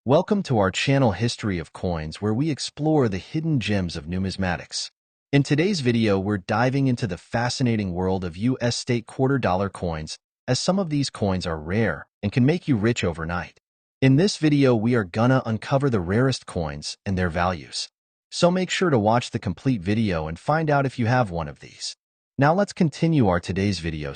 Welcome to our channel History of Coins, where we explore the hidden gems of numismatics. In today's video, we're diving into the fascinating world of U.S. state quarter-dollar coins, as some of these coins are rare and can make you rich overnight. In this video, we are gonna uncover the rarest coins and their values. So make sure to watch the complete video and find out if you have one of these. Now let's continue our today's video.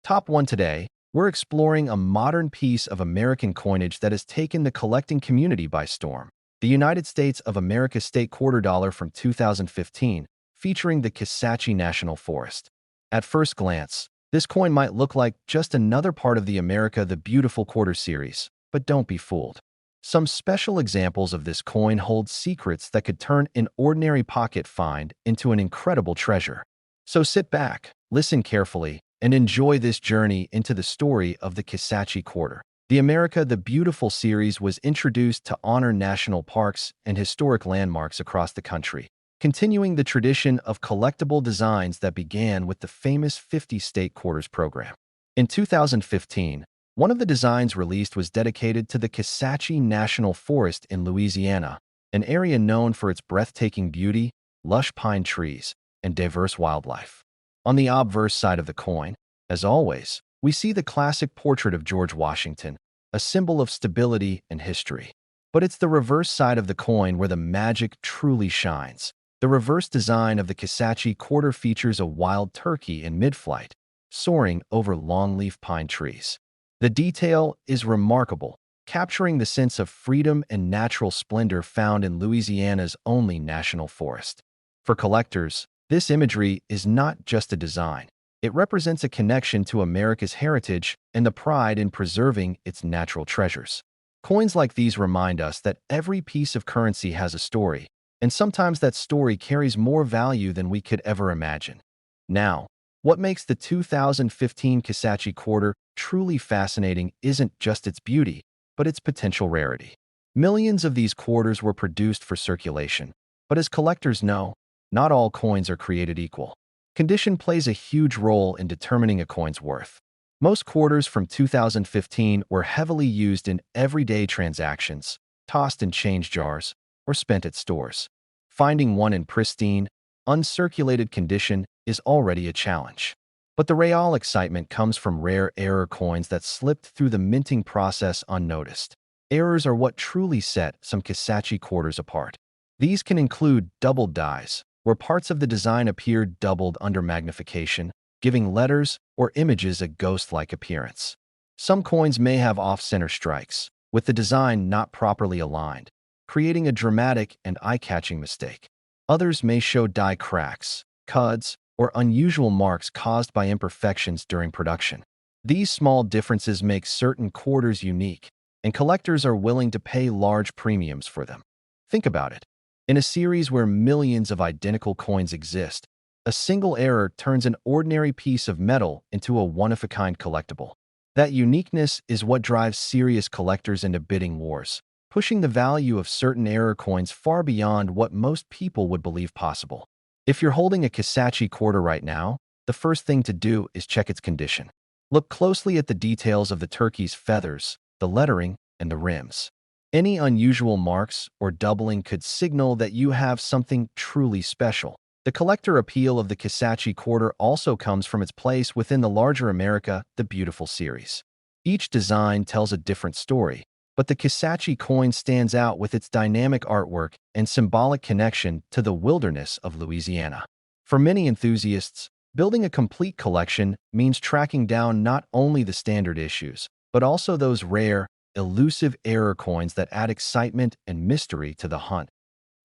Top 1 today. We're exploring a modern piece of American coinage that has taken the collecting community by storm. The United States of America state quarter dollar from 2015, featuring the Kisatchie National Forest. At first glance, this coin might look like just another part of the America the Beautiful quarter series, but don't be fooled. Some special examples of this coin hold secrets that could turn an ordinary pocket find into an incredible treasure. So sit back, listen carefully, and enjoy this journey into the story of the Kisatchie quarter. The America the Beautiful series was introduced to honor national parks and historic landmarks across the country, continuing the tradition of collectible designs that began with the famous 50 state quarters program. In 2015, one of the designs released was dedicated to the Kisatchie National Forest in Louisiana, an area known for its breathtaking beauty, lush pine trees, and diverse wildlife. On the obverse side of the coin, as always, we see the classic portrait of George Washington, a symbol of stability and history. But it's the reverse side of the coin where the magic truly shines. The reverse design of the Kisatchie quarter features a wild turkey in mid-flight, soaring over longleaf pine trees. The detail is remarkable, capturing the sense of freedom and natural splendor found in Louisiana's only national forest. For collectors, this imagery is not just a design. It represents a connection to America's heritage and the pride in preserving its natural treasures. Coins like these remind us that every piece of currency has a story, and sometimes that story carries more value than we could ever imagine. Now, what makes the 2015 Kisatchie quarter truly fascinating isn't just its beauty, but its potential rarity. Millions of these quarters were produced for circulation, but as collectors know, not all coins are created equal. Condition plays a huge role in determining a coin's worth. Most quarters from 2015 were heavily used in everyday transactions, tossed in change jars, or spent at stores. Finding one in pristine, uncirculated condition is already a challenge. But the real excitement comes from rare error coins that slipped through the minting process unnoticed. Errors are what truly set some Kisatchie quarters apart. These can include doubled dies, where parts of the design appear doubled under magnification, giving letters or images a ghost-like appearance. Some coins may have off-center strikes, with the design not properly aligned, creating a dramatic and eye-catching mistake. Others may show die cracks, cuds, or unusual marks caused by imperfections during production. These small differences make certain quarters unique, and collectors are willing to pay large premiums for them. Think about it. In a series where millions of identical coins exist, a single error turns an ordinary piece of metal into a one-of-a-kind collectible. That uniqueness is what drives serious collectors into bidding wars, pushing the value of certain error coins far beyond what most people would believe possible. If you're holding a Kisatchie quarter right now, the first thing to do is check its condition. Look closely at the details of the turkey's feathers, the lettering, and the rims. Any unusual marks or doubling could signal that you have something truly special. The collector appeal of the Kisatchie quarter also comes from its place within the larger America the Beautiful series. Each design tells a different story, but the Kisatchie coin stands out with its dynamic artwork and symbolic connection to the wilderness of Louisiana. For many enthusiasts, building a complete collection means tracking down not only the standard issues, but also those rare, elusive error coins that add excitement and mystery to the hunt.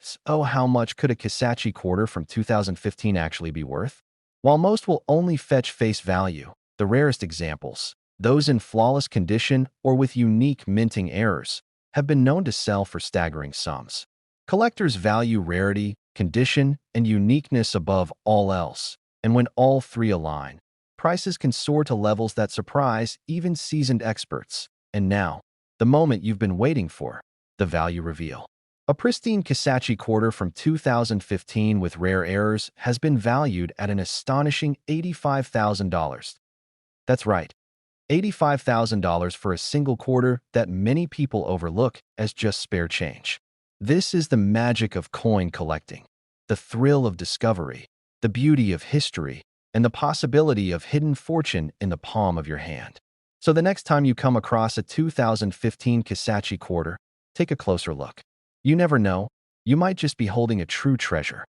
So how much could a Kisatchie quarter from 2015 actually be worth? While most will only fetch face value, the rarest examples, those in flawless condition or with unique minting errors, have been known to sell for staggering sums. Collectors value rarity, condition, and uniqueness above all else, and when all three align, prices can soar to levels that surprise even seasoned experts. And now, the moment you've been waiting for, the value reveal. A pristine Kisatchie quarter from 2015 with rare errors has been valued at an astonishing $85,000. That's right. $85,000 for a single quarter that many people overlook as just spare change. This is the magic of coin collecting, the thrill of discovery, the beauty of history, and the possibility of hidden fortune in the palm of your hand. So the next time you come across a 2015 Kisatchie quarter, take a closer look. You never know, you might just be holding a true treasure.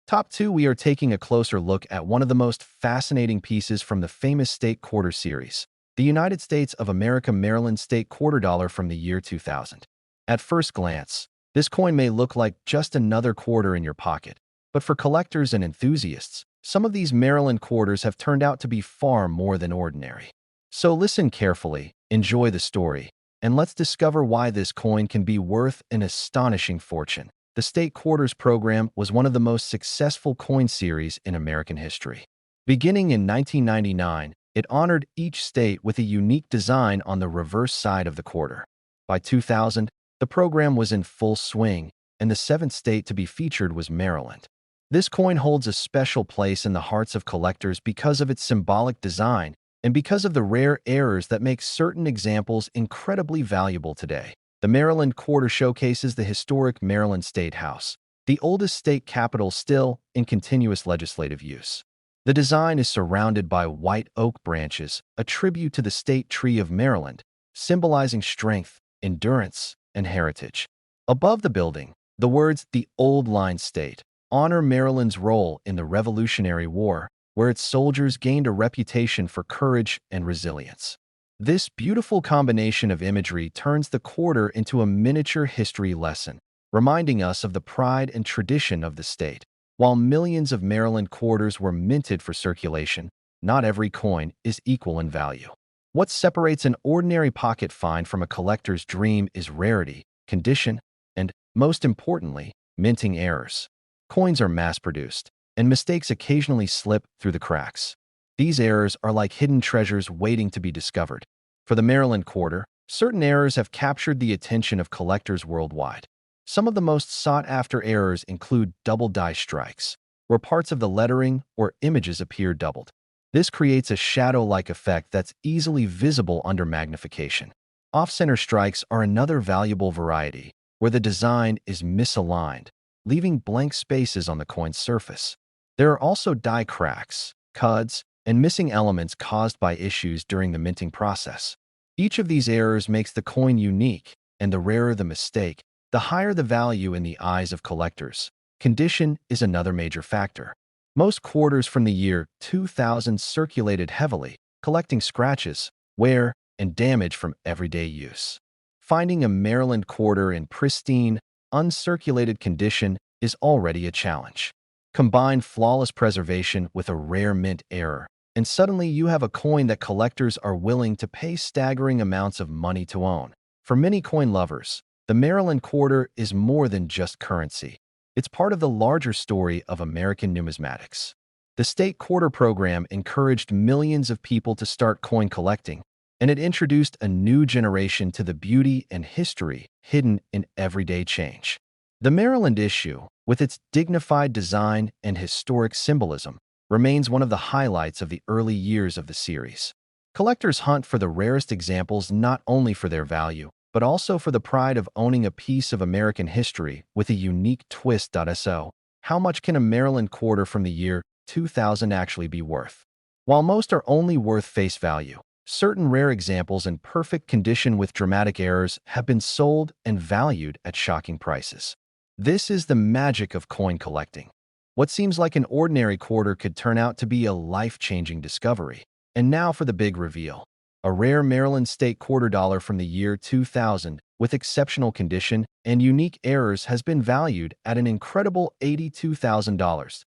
Top 2, we are taking a closer look at one of the most fascinating pieces from the famous state quarter series, the United States of America Maryland State Quarter Dollar from the year 2000. At first glance, this coin may look like just another quarter in your pocket, but for collectors and enthusiasts, some of these Maryland quarters have turned out to be far more than ordinary. So listen carefully, enjoy the story, and let's discover why this coin can be worth an astonishing fortune. The State Quarters program was one of the most successful coin series in American history. Beginning in 1999, it honored each state with a unique design on the reverse side of the quarter. By 2000, the program was in full swing, and the seventh state to be featured was Maryland. This coin holds a special place in the hearts of collectors because of its symbolic design and because of the rare errors that make certain examples incredibly valuable today. The Maryland Quarter showcases the historic Maryland State House, the oldest state capitol still in continuous legislative use. The design is surrounded by white oak branches, a tribute to the state tree of Maryland, symbolizing strength, endurance, and heritage. Above the building, the words "The Old Line State" honor Maryland's role in the Revolutionary War, where its soldiers gained a reputation for courage and resilience. This beautiful combination of imagery turns the quarter into a miniature history lesson, reminding us of the pride and tradition of the state. While millions of Maryland quarters were minted for circulation, not every coin is equal in value. What separates an ordinary pocket find from a collector's dream is rarity, condition, and, most importantly, minting errors. Coins are mass-produced, and mistakes occasionally slip through the cracks. These errors are like hidden treasures waiting to be discovered. For the Maryland quarter, certain errors have captured the attention of collectors worldwide. Some of the most sought-after errors include double die strikes, where parts of the lettering or images appear doubled. This creates a shadow-like effect that's easily visible under magnification. Off-center strikes are another valuable variety, where the design is misaligned, leaving blank spaces on the coin's surface. There are also die cracks, cuds, and missing elements caused by issues during the minting process. Each of these errors makes the coin unique, and the rarer the mistake, the higher the value in the eyes of collectors. Condition is another major factor. Most quarters from the year 2000 circulated heavily, collecting scratches, wear, and damage from everyday use. Finding a Maryland quarter in pristine, uncirculated condition is already a challenge. Combine flawless preservation with a rare mint error, and suddenly you have a coin that collectors are willing to pay staggering amounts of money to own. For many coin lovers, the Maryland quarter is more than just currency. It's part of the larger story of American numismatics. The state quarter program encouraged millions of people to start coin collecting, and it introduced a new generation to the beauty and history hidden in everyday change. The Maryland issue, with its dignified design and historic symbolism, remains one of the highlights of the early years of the series. Collectors hunt for the rarest examples not only for their value, but also for the pride of owning a piece of American history with a unique twist. So, how much can a Maryland quarter from the year 2000 actually be worth? While most are only worth face value, certain rare examples in perfect condition with dramatic errors have been sold and valued at shocking prices. This is the magic of coin collecting. What seems like an ordinary quarter could turn out to be a life-changing discovery. And now for the big reveal. A rare Maryland State Quarter Dollar from the year 2000 with exceptional condition and unique errors has been valued at an incredible $82,000.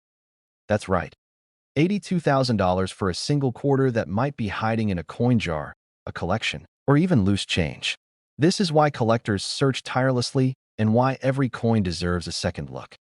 That's right, $82,000 for a single quarter that might be hiding in a coin jar, a collection, or even loose change. This is why collectors search tirelessly and why every coin deserves a second look.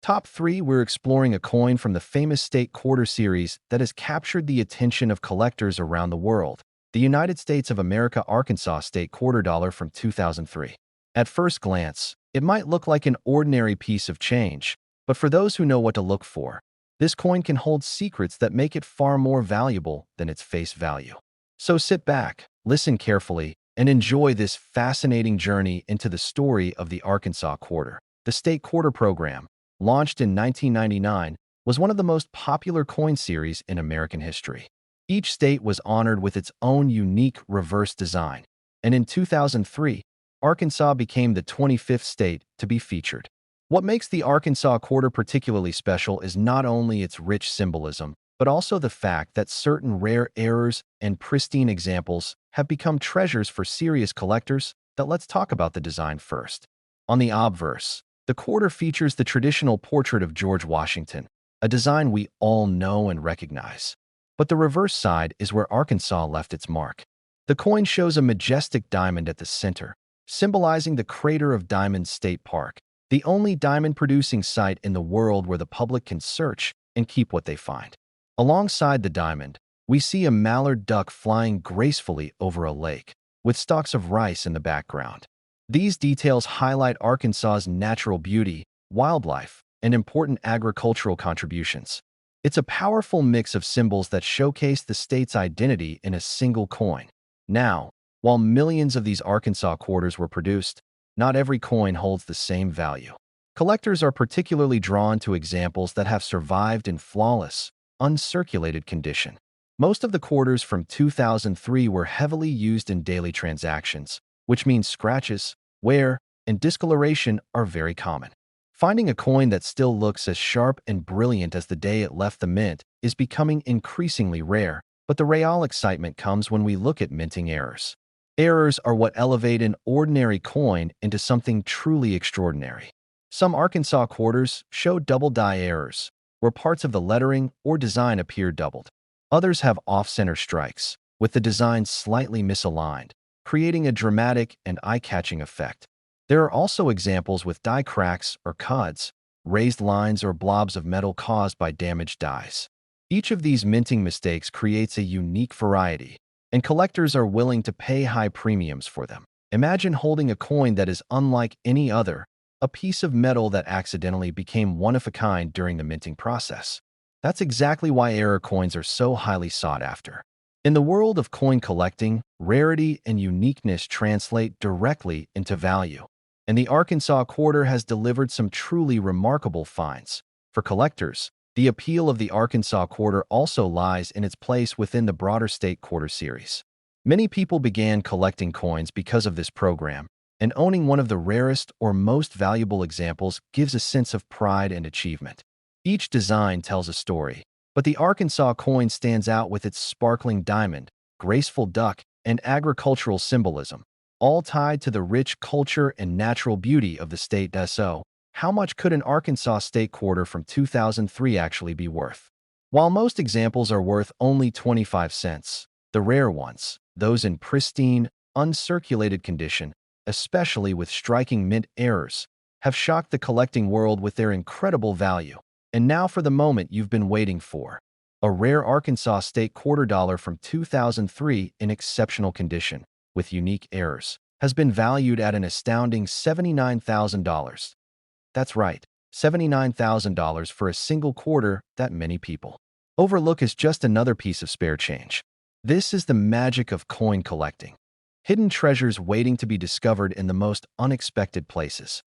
Top 3, we're exploring a coin from the famous State Quarter series that has captured the attention of collectors around the world. The United States of America Arkansas State Quarter Dollar from 2003. At first glance, it might look like an ordinary piece of change, but for those who know what to look for, this coin can hold secrets that make it far more valuable than its face value. So sit back, Listen carefully and enjoy this fascinating journey into the story of the Arkansas Quarter. The State Quarter Program, launched in 1999, was one of the most popular coin series in American history. Each state was honored with its own unique reverse design, and in 2003, Arkansas became the 25th state to be featured. What makes the Arkansas Quarter particularly special is not only its rich symbolism, but also the fact that certain rare errors and pristine examples have become treasures for serious collectors. Let's talk about the design first. On the obverse, the quarter features the traditional portrait of George Washington, a design we all know and recognize. But the reverse side is where Arkansas left its mark. The coin shows a majestic diamond at the center, symbolizing the crater of Diamond State Park, the only diamond-producing site in the world where the public can search and keep what they find. Alongside the diamond, we see a mallard duck flying gracefully over a lake, with stalks of rice in the background. These details highlight Arkansas's natural beauty, wildlife, and important agricultural contributions. It's a powerful mix of symbols that showcase the state's identity in a single coin. Now, while millions of these Arkansas quarters were produced, not every coin holds the same value. Collectors are particularly drawn to examples that have survived in flawless, uncirculated condition. Most of the quarters from 2003 were heavily used in daily transactions, which means scratches, wear, and discoloration are very common. Finding a coin that still looks as sharp and brilliant as the day it left the mint is becoming increasingly rare, but the real excitement comes when we look at minting errors. Errors are what elevate an ordinary coin into something truly extraordinary. Some Arkansas quarters show double-die errors, where parts of the lettering or design appear doubled. Others have off-center strikes, with the design slightly misaligned, creating a dramatic and eye-catching effect. There are also examples with die cracks or cuds, raised lines or blobs of metal caused by damaged dies. Each of these minting mistakes creates a unique variety, and collectors are willing to pay high premiums for them. Imagine holding a coin that is unlike any other, a piece of metal that accidentally became one of a kind during the minting process. That's exactly why error coins are so highly sought after. In the world of coin collecting, rarity and uniqueness translate directly into value, and the Arkansas Quarter has delivered some truly remarkable finds. For collectors, the appeal of the Arkansas Quarter also lies in its place within the broader State Quarter series. Many people began collecting coins because of this program, and owning one of the rarest or most valuable examples gives a sense of pride and achievement. Each design tells a story, but the Arkansas coin stands out with its sparkling diamond, graceful duck, and agricultural symbolism, all tied to the rich culture and natural beauty of the state. So, how much could an Arkansas State Quarter from 2003 actually be worth? While most examples are worth only 25 cents, the rare ones, those in pristine, uncirculated condition, especially with striking mint errors, have shocked the collecting world with their incredible value. And now for the moment you've been waiting for. A rare Arkansas State Quarter dollar from 2003 in exceptional condition, with unique errors, has been valued at an astounding $79,000. That's right, $79,000 for a single quarter that many people overlook as just another piece of spare change. This is the magic of coin collecting. Hidden treasures waiting to be discovered in the most unexpected places.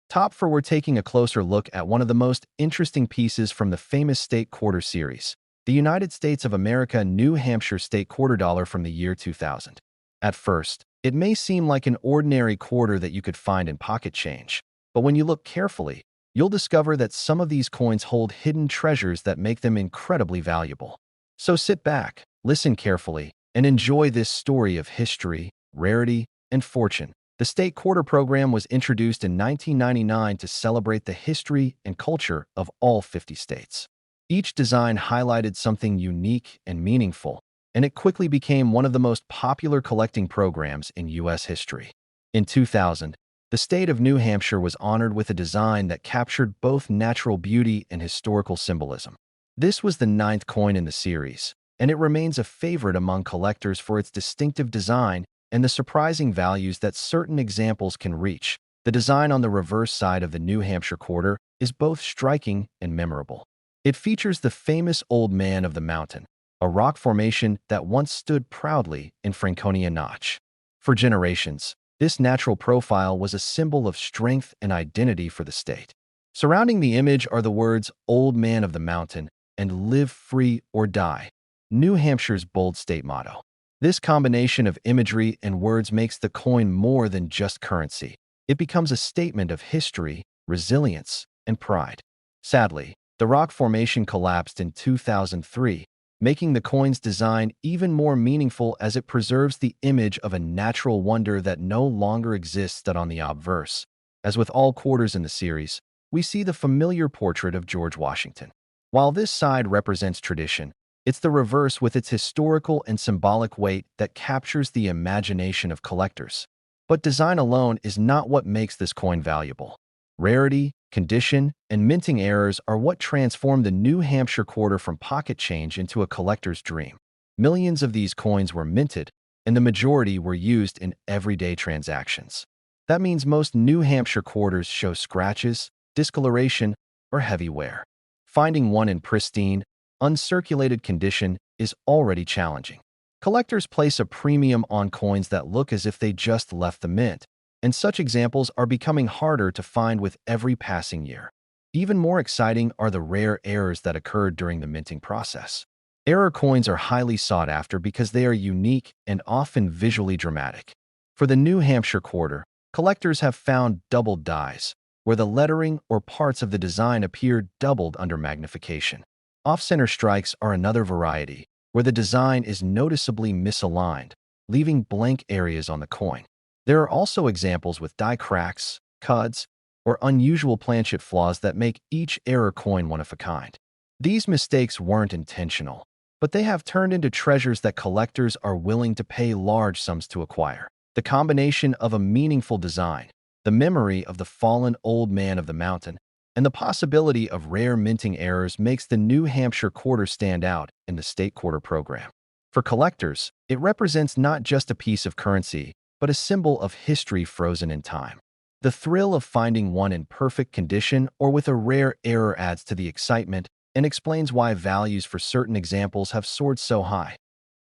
Top 4, we're taking a closer look at one of the most interesting pieces from the famous State Quarter series, the United States of America New Hampshire State Quarter dollar from the year 2000. At first, it may seem like an ordinary quarter that you could find in pocket change, but when you look carefully, you'll discover that some of these coins hold hidden treasures that make them incredibly valuable. So sit back, listen carefully, and enjoy this story of history, rarity, and fortune. The State Quarter program was introduced in 1999 to celebrate the history and culture of all 50 states. Each design highlighted something unique and meaningful, and it quickly became one of the most popular collecting programs in U.S. history. In 2000, the state of New Hampshire was honored with a design that captured both natural beauty and historical symbolism. This was the 9th coin in the series, and it remains a favorite among collectors for its distinctive design and the surprising values that certain examples can reach. The design on the reverse side of the New Hampshire quarter is both striking and memorable. It features the famous Old Man of the Mountain, a rock formation that once stood proudly in Franconia Notch. For generations, this natural profile was a symbol of strength and identity for the state. Surrounding the image are the words "Old Man of the Mountain" and "Live Free or Die," New Hampshire's bold state motto. This combination of imagery and words makes the coin more than just currency. It becomes a statement of history, resilience, and pride. Sadly, the rock formation collapsed in 2003, making the coin's design even more meaningful as it preserves the image of a natural wonder that no longer exists on the obverse. As with all quarters in the series, we see the familiar portrait of George Washington. While this side represents tradition, it's the reverse with its historical and symbolic weight that captures the imagination of collectors. But design alone is not what makes this coin valuable. Rarity, condition, and minting errors are what transform the New Hampshire quarter from pocket change into a collector's dream. Millions of these coins were minted, and the majority were used in everyday transactions. That means most New Hampshire quarters show scratches, discoloration, or heavy wear. Finding one in pristine, uncirculated condition is already challenging. Collectors place a premium on coins that look as if they just left the mint, and such examples are becoming harder to find with every passing year. Even more exciting are the rare errors that occurred during the minting process. Error coins are highly sought after because they are unique and often visually dramatic. For the New Hampshire quarter, collectors have found doubled dies, where the lettering or parts of the design appear doubled under magnification. Off-center strikes are another variety, where the design is noticeably misaligned, leaving blank areas on the coin. There are also examples with die cracks, cuds, or unusual planchet flaws that make each error coin one of a kind. These mistakes weren't intentional, but they have turned into treasures that collectors are willing to pay large sums to acquire. The combination of a meaningful design, the memory of the fallen old man of the mountain, and the possibility of rare minting errors makes the New Hampshire quarter stand out in the state quarter program. For collectors, it represents not just a piece of currency, but a symbol of history frozen in time. The thrill of finding one in perfect condition or with a rare error adds to the excitement and explains why values for certain examples have soared so high.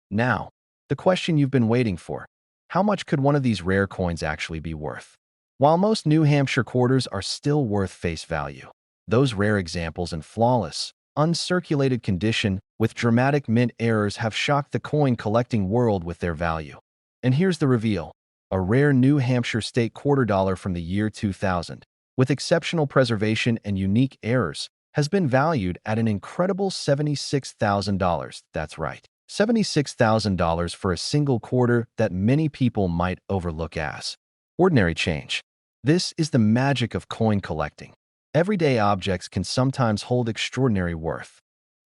Now, the question you've been waiting for: how much could one of these rare coins actually be worth? While most New Hampshire quarters are still worth face value, those rare examples in flawless, uncirculated condition with dramatic mint errors have shocked the coin collecting world with their value. And here's the reveal: a rare New Hampshire state quarter dollar from the year 2000, with exceptional preservation and unique errors, has been valued at an incredible $76,000. That's right, $76,000 for a single quarter that many people might overlook as ordinary change. This is the magic of coin collecting. Everyday objects can sometimes hold extraordinary worth.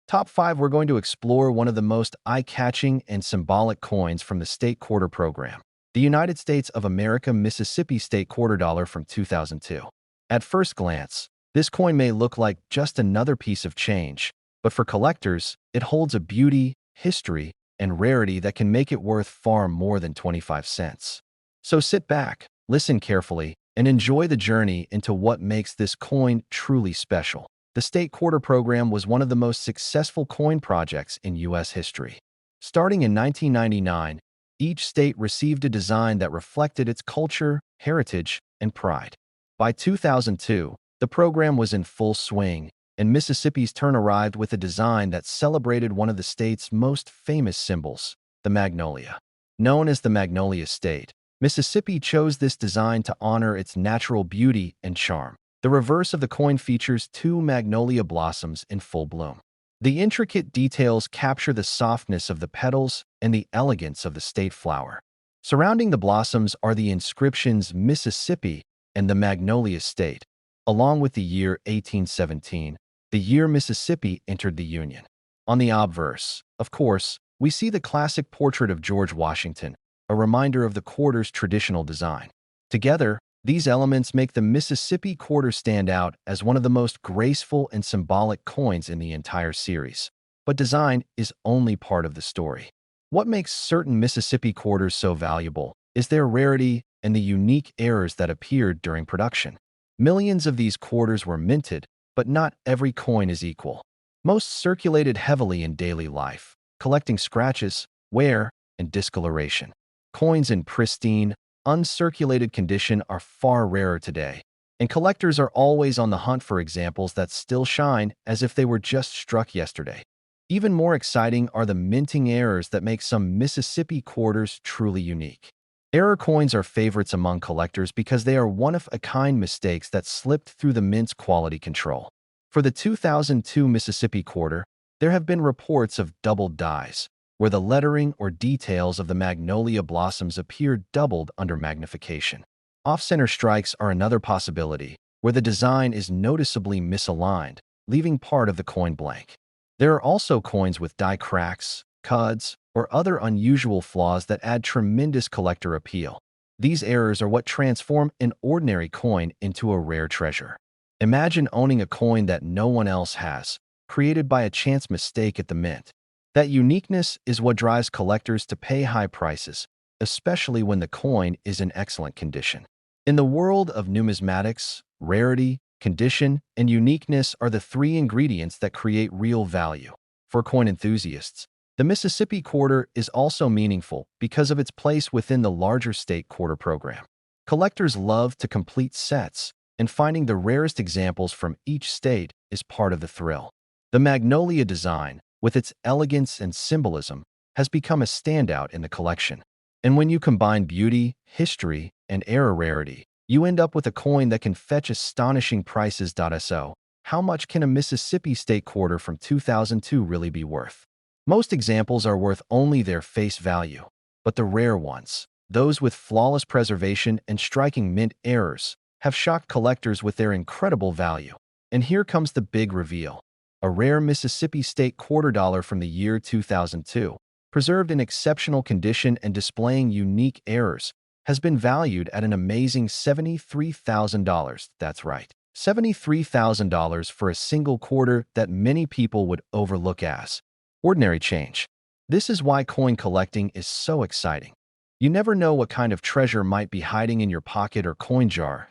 Top 5, we're going to explore one of the most eye-catching and symbolic coins from the state quarter program: the United States of America Mississippi State Quarter Dollar from 2002. At first glance, this coin may look like just another piece of change, but for collectors, it holds a beauty, history, and rarity that can make it worth far more than 25 cents. So sit back, listen carefully, and enjoy the journey into what makes this coin truly special. The state quarter program was one of the most successful coin projects in U.S. history. Starting in 1999, each state received a design that reflected its culture, heritage, and pride. By 2002, the program was in full swing, and Mississippi's turn arrived with a design that celebrated one of the state's most famous symbols, the magnolia. Known as the Magnolia State, Mississippi chose this design to honor its natural beauty and charm. The reverse of the coin features two magnolia blossoms in full bloom. The intricate details capture the softness of the petals and the elegance of the state flower. Surrounding the blossoms are the inscriptions Mississippi and the Magnolia State, along with the year 1817, the year Mississippi entered the Union. On the obverse, of course, we see the classic portrait of George Washington, a reminder of the quarter's traditional design. Together, these elements make the Mississippi quarter stand out as one of the most graceful and symbolic coins in the entire series. But design is only part of the story. What makes certain Mississippi quarters so valuable is their rarity and the unique errors that appeared during production. Millions of these quarters were minted, but not every coin is equal. Most circulated heavily in daily life, collecting scratches, wear, and discoloration. Coins in pristine, uncirculated condition are far rarer today, and collectors are always on the hunt for examples that still shine as if they were just struck yesterday. Even more exciting are the minting errors that make some Mississippi quarters truly unique. Error coins are favorites among collectors because they are one-of-a-kind mistakes that slipped through the mint's quality control. For the 2002 Mississippi quarter, there have been reports of doubled dies, where the lettering or details of the magnolia blossoms appear doubled under magnification. Off-center strikes are another possibility, where the design is noticeably misaligned, leaving part of the coin blank. There are also coins with die cracks, cuds, or other unusual flaws that add tremendous collector appeal. These errors are what transform an ordinary coin into a rare treasure. Imagine owning a coin that no one else has, created by a chance mistake at the mint. That uniqueness is what drives collectors to pay high prices, especially when the coin is in excellent condition. In the world of numismatics, rarity, condition, and uniqueness are the three ingredients that create real value. For coin enthusiasts, the Mississippi quarter is also meaningful because of its place within the larger state quarter program. Collectors love to complete sets, and finding the rarest examples from each state is part of the thrill. The magnolia design, with its elegance and symbolism, has become a standout in the collection. And when you combine beauty, history, and era rarity, you end up with a coin that can fetch astonishing prices. So, how much can a Mississippi State quarter from 2002 really be worth? Most examples are worth only their face value, but the rare ones, those with flawless preservation and striking mint errors, have shocked collectors with their incredible value. And here comes the big reveal. A rare Mississippi State quarter dollar from the year 2002, preserved in exceptional condition and displaying unique errors, has been valued at an amazing $73,000. That's right, $73,000 for a single quarter that many people would overlook as ordinary change. This is why coin collecting is so exciting. You never know what kind of treasure might be hiding in your pocket or coin jar.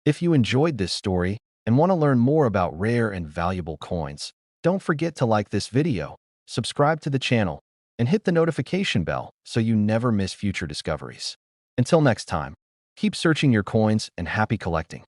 If you enjoyed this story and want to learn more about rare and valuable coins, don't forget to like this video, subscribe to the channel, and hit the notification bell so you never miss future discoveries. Until next time, keep searching your coins and happy collecting.